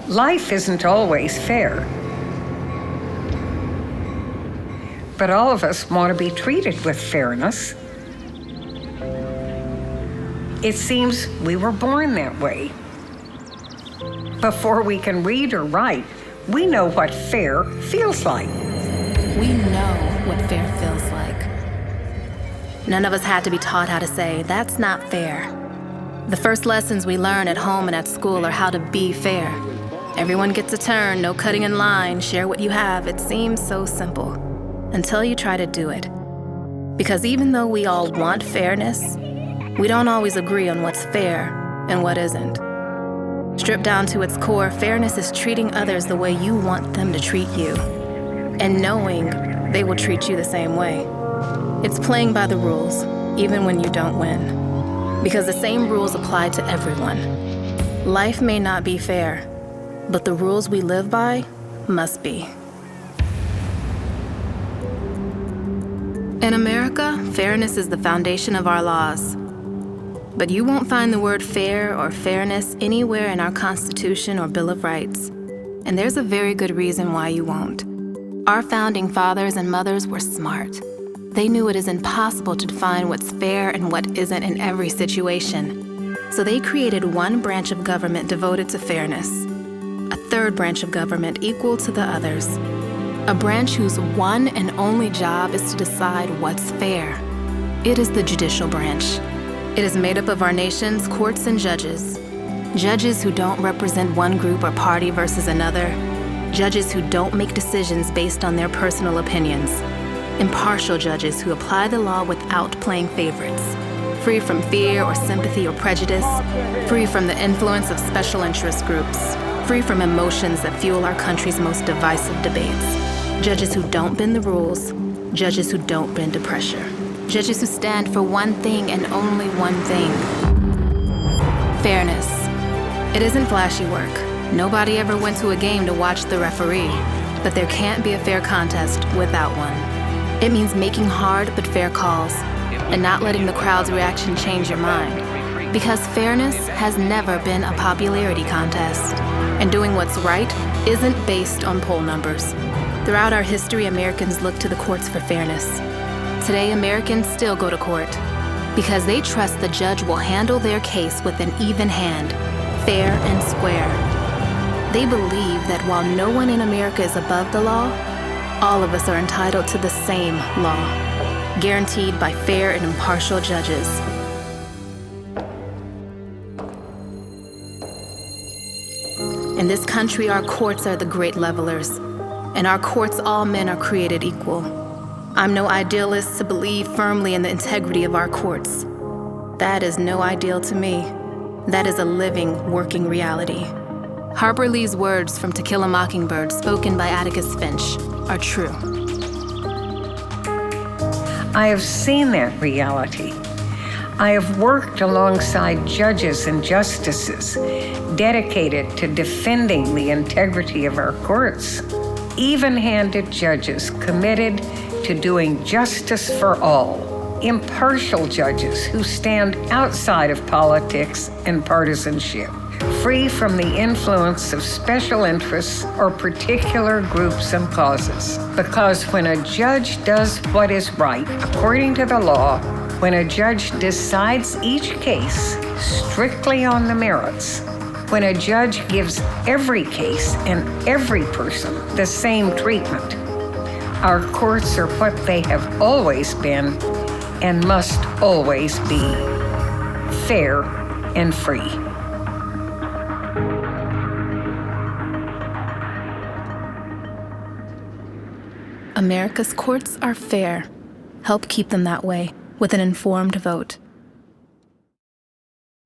Life isn't always fair. But all of us want to be treated with fairness. It seems we were born that way. Before we can read or write, we know what fair feels like. We know what fair feels like. None of us had to be taught how to say, that's not fair. The first lessons we learn at home and at school are how to be fair. Everyone gets a turn, no cutting in line, share what you have. It seems so simple until you try to do it. Because even though we all want fairness, we don't always agree on what's fair and what isn't. Stripped down to its core, fairness is treating others the way you want them to treat you, and knowing they will treat you the same way. It's playing by the rules, even when you don't win. Because the same rules apply to everyone. Life may not be fair, but the rules we live by must be. In America, fairness is the foundation of our laws. But you won't find the word fair or fairness anywhere in our Constitution or Bill of Rights. And there's a very good reason why you won't. Our founding fathers and mothers were smart. They knew it is impossible to define what's fair and what isn't in every situation. So they created one branch of government devoted to fairness, a third branch of government equal to the others, a branch whose one and only job is to decide what's fair. It is the judicial branch. It is made up of our nation's courts and judges. Judges who don't represent one group or party versus another. Judges who don't make decisions based on their personal opinions. Impartial judges who apply the law without playing favorites. Free from fear or sympathy or prejudice. Free from the influence of special interest groups. Free from emotions that fuel our country's most divisive debates. Judges who don't bend the rules. Judges who don't bend to pressure. Judges who stand for one thing and only one thing. Fairness. It isn't flashy work. Nobody ever went to a game to watch the referee, but there can't be a fair contest without one. It means making hard but fair calls and not letting the crowd's reaction change your mind. Because fairness has never been a popularity contest, and doing what's right isn't based on poll numbers. Throughout our history, Americans look to the courts for fairness. Today, Americans still go to court because they trust the judge will handle their case with an even hand, fair and square. They believe that while no one in America is above the law, all of us are entitled to the same law, guaranteed by fair and impartial judges. In this country, our courts are the great levelers. In our courts, all men are created equal. I'm no idealist to believe firmly in the integrity of our courts. That is no ideal to me. That is a living, working reality. Harper Lee's words from To Kill a Mockingbird, spoken by Atticus Finch, are true. I have seen that reality. I have worked alongside judges and justices dedicated to defending the integrity of our courts. Even-handed judges committed to doing justice for all. Impartial judges who stand outside of politics and partisanship, free from the influence of special interests or particular groups and causes. Because when a judge does what is right according to the law, when a judge decides each case strictly on the merits, when a judge gives every case and every person the same treatment, our courts are what they have always been and must always be: fair and free. America's courts are fair. Help keep them that way with an informed vote.